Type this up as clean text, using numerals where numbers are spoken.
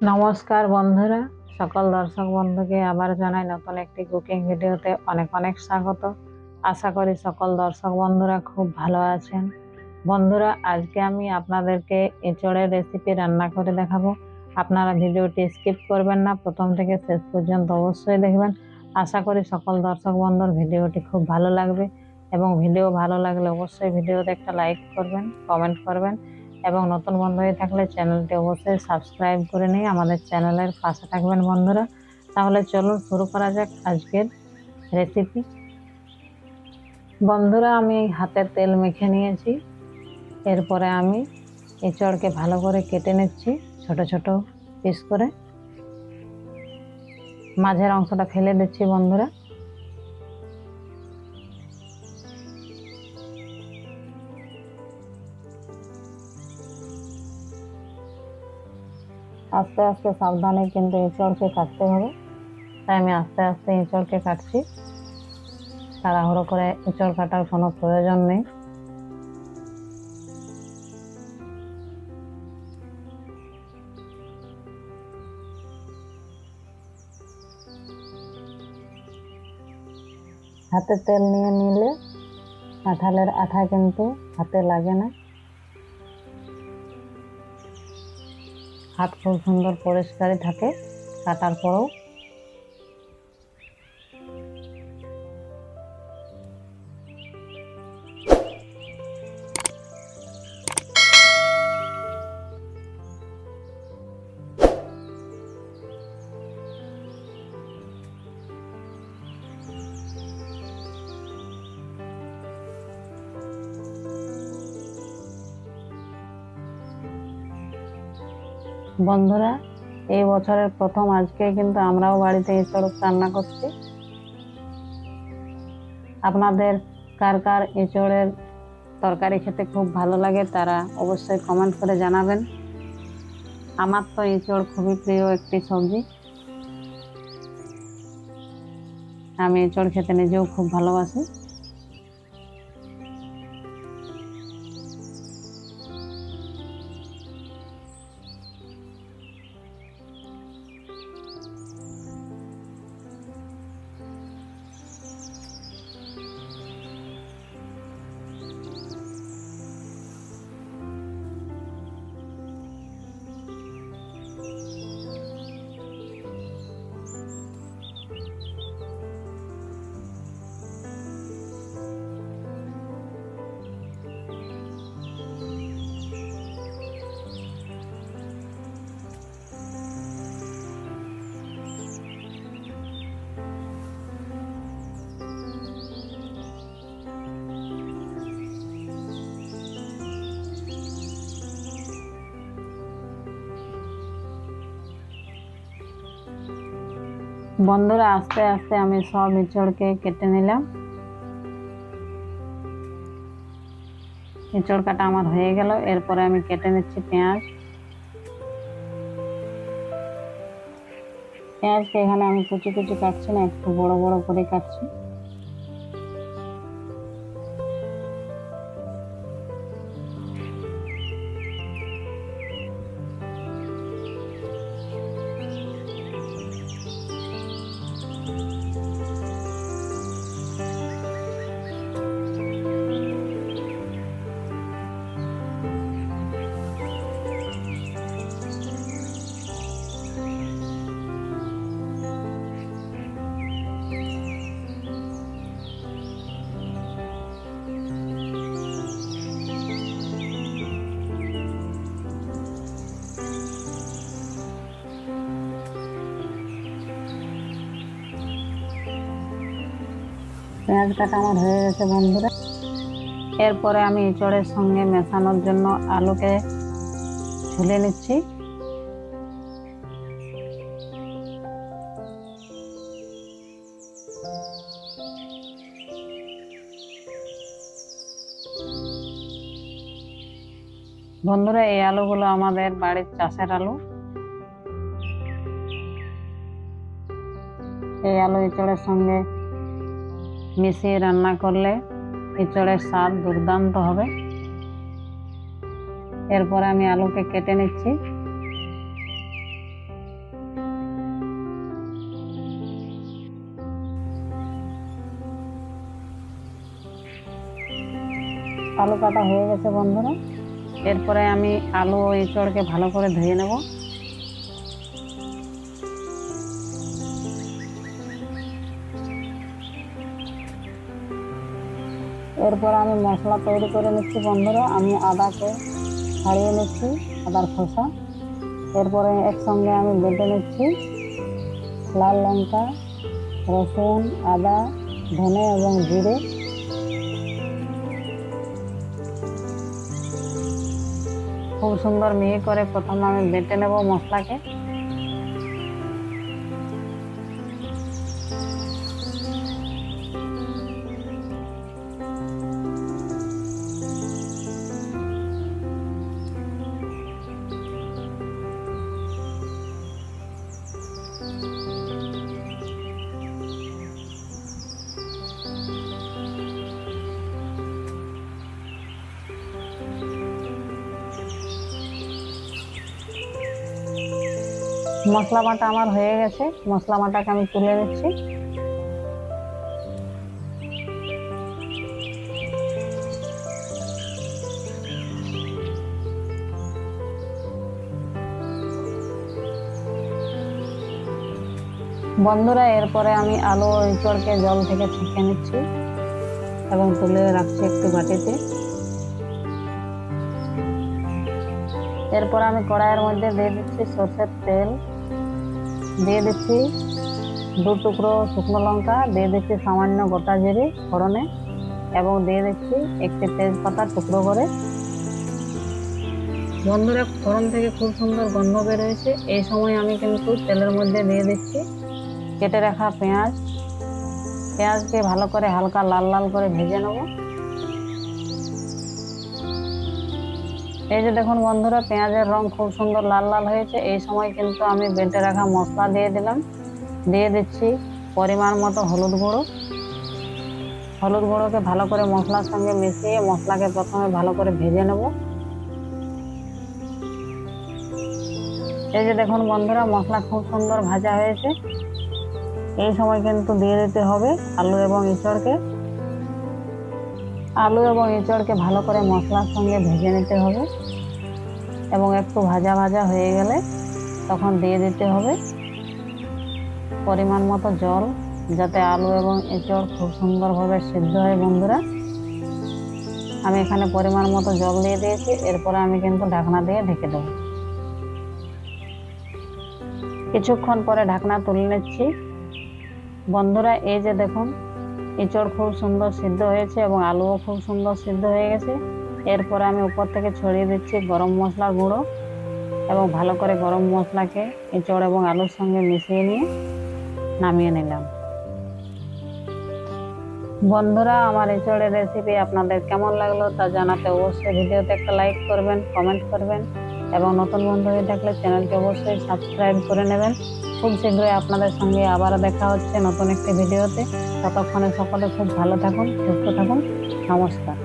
নমস্কার বন্ধুরা, সকল দর্শক বন্ধুকে আবার জানাই নতুন একটি কুকিং ভিডিওতে অনেক অনেক স্বাগত। আশা করি সকল দর্শক বন্ধুরা খুব ভালো আছেন। বন্ধুরা, আজকে আমি আপনাদেরকে এঁচড়ের রেসিপি রান্না করে দেখাবো। আপনারা ভিডিওটি স্কিপ করবেন না, প্রথম থেকে শেষ পর্যন্ত অবশ্যই দেখবেন। আশা করি সকল দর্শক বন্ধুর ভিডিওটি খুব ভালো লাগবে এবং ভিডিও ভালো লাগলে অবশ্যই ভিডিওতে একটা লাইক করবেন, কমেন্ট করবেন এবং নতুন বন্ধু হয়ে থাকলে চ্যানেলটি অবশ্যই সাবস্ক্রাইব করে নিয়ে আমাদের চ্যানেলের পাশে থাকবেন বন্ধুরা। তাহলে চলুন শুরু করা যাক আজকের রেসিপি। বন্ধুরা, আমি হাতে তেল মেখে নিয়েছি। এরপরে আমি এঁচড়কে ভালো করে কেটে নিচ্ছি ছোট ছোট পিস করে। মাঝের অংশটা ফেলে দিচ্ছি বন্ধুরা। আস্তে আস্তে সাবধানে কিন্তু এঁচড়কে কাটতে হবে, তাই আমি আস্তে আস্তে এঁচড়কে কাটছি। তাড়াহুড়ো করে এঁচড় কাটার কোনো প্রয়োজন নেই। হাতে তেল নিয়ে নিলে কাঁঠালের আঠা কিন্তু হাতে লাগে না। হাত খুব সুন্দর পরিষ্কারই থাকে কাটার পরেও। বন্ধুরা, এই বছরের প্রথম আজকে কিন্তু আমরাও বাড়িতে এঁচড় রান্না করছি। আপনাদের কার কার এঁচড়ের তরকারি খেতে খুব ভালো লাগে তারা অবশ্যই কমেন্ট করে জানাবেন। আমার তো এঁচড় খুবই প্রিয় একটি সবজি। আমি এঁচড় খেতে নিজেও খুব ভালোবাসি। বন্ধুরা, আস্তে আস্তে আমি সব এঁচড়কে কেটে নিলাম। এঁচড় কাটা আমার হয়ে গেল। এরপরে আমি কেটে নিচ্ছি পেঁয়াজ। পেঁয়াজকে এখানে আমি কুচি কুচি কাটছি না, একটু বড় বড় করে কাটছি। পেঁয়াজ কাটা আমার হয়ে গেছে বন্ধুরা। এরপরে আমি এঁচড়ের সঙ্গে মেশানোর জন্য আলুকে ছুলে নিচ্ছি। বন্ধুরা, এই আলুগুলো আমাদের বাড়ির চাষের আলু। এই আলু এঁচড়ের সঙ্গে মিশিয়ে রান্না করলে এঁচড়ের স্বাদ দুর্দান্ত হবে। এরপরে আমি আলুকে কেটে নিচ্ছি। আলু কাটা হয়ে গেছে বন্ধুরা। এরপরে আমি আলু ও এঁচড়কে ভালো করে ধুয়ে নেব। এরপর আমি মশলা তৈরি করে নিচ্ছি বন্ধুরা। আমি আদাকে ছাড়িয়ে নিচ্ছি, আদার খোসা। এরপরে একসঙ্গে আমি বেটে নিচ্ছি লাল লঙ্কা, রসুন, আদা, ধনে এবং জিরে। খুব সুন্দর মিহি করে প্রথমে আমি বেটে নেব মশলাকে। মশলা বাটা আমার হয়ে গেছে, মশলা বাটাকে আমি তুলে নিচ্ছি। বন্ধুরা এরপরে আমি আলু ও এঁচড়কে জল থেকে ছেঁকে নিচ্ছি এবং তুলে রাখছি একটি বাটিতে। এরপর আমি কড়াইয়ের মধ্যে দিয়ে দিচ্ছি সরষের তেল, দিয়ে দিচ্ছি 2 টুকরো শুকনো লঙ্কা, দিয়ে দিচ্ছি সামান্য গোটা জিরে ফোড়নে এবং দিয়ে দিচ্ছি একটি তেজপাতা টুকরো করে। বন্ধুরা ফোড়ন থেকে খুব সুন্দর গন্ধ বের হয়েছে। এই সময় আমি কিন্তু তেলের মধ্যে দিয়ে দিচ্ছি কেটে রাখা পেঁয়াজ। পেঁয়াজকে ভালো করে হালকা লাল লাল করে ভেজে নেব। এই যে দেখুন বন্ধুরা, পেঁয়াজের রং খুব সুন্দর লাল লাল হয়েছে। এই সময় কিন্তু আমি বেটে রাখা মশলা দিয়ে দিলাম। দিয়ে দিচ্ছি পরিমাণ মতো হলুদ গুঁড়ো। হলুদ গুঁড়োকে ভালো করে মশলার সঙ্গে মিশিয়ে মশলাকে প্রথমে ভালো করে ভেজে নেব। এই যে দেখুন বন্ধুরা, মশলা খুব সুন্দর ভাজা হয়েছে। এই সময় কিন্তু দিয়ে দিতে হবে আলু এবং এঁচড়কে। আলু এবং এঁচড়কে ভালো করে মশলার সঙ্গে ভেজে নিতে হবে এবং একটু ভাজা ভাজা হয়ে গেলে তখন দিয়ে দিতে হবে পরিমাণ মতো জল, যাতে আলু এবং এঁচড় খুব সুন্দরভাবে সিদ্ধ হয়। বন্ধুরা আমি এখানে পরিমাণ মতো জল দিয়ে দিয়েছি। এরপরে আমি কিন্তু ঢাকনা দিয়ে ঢেকে দেব। কিছুক্ষণ পরে ঢাকনা তুলে নিচ্ছি। বন্ধুরা এই যে দেখুন, এঁচড় খুব সুন্দর সিদ্ধ হয়েছে এবং আলুও খুব সুন্দর সিদ্ধ হয়ে গেছে। এরপরে আমি উপর থেকে ছড়িয়ে দিচ্ছি গরম মশলার গুঁড়ো এবং ভালো করে গরম মশলাকে এঁচড় এবং আলুর সঙ্গে মিশিয়ে নিয়ে নামিয়ে নিলাম। বন্ধুরা আমার এঁচড়ের রেসিপি আপনাদের কেমন লাগলো তা জানাতে অবশ্যই ভিডিওতে একটা লাইক করবেন, কমেন্ট করবেন এবং নতুন বন্ধু হয়ে থাকলে চ্যানেলটি অবশ্যই সাবস্ক্রাইব করে নেবেন। খুব শীঘ্রই আপনাদের সঙ্গে আবারও দেখা হচ্ছে নতুন একটি ভিডিওতে। ততক্ষণে সকলে খুব ভালো থাকুন, সুস্থ থাকুন। নমস্কার।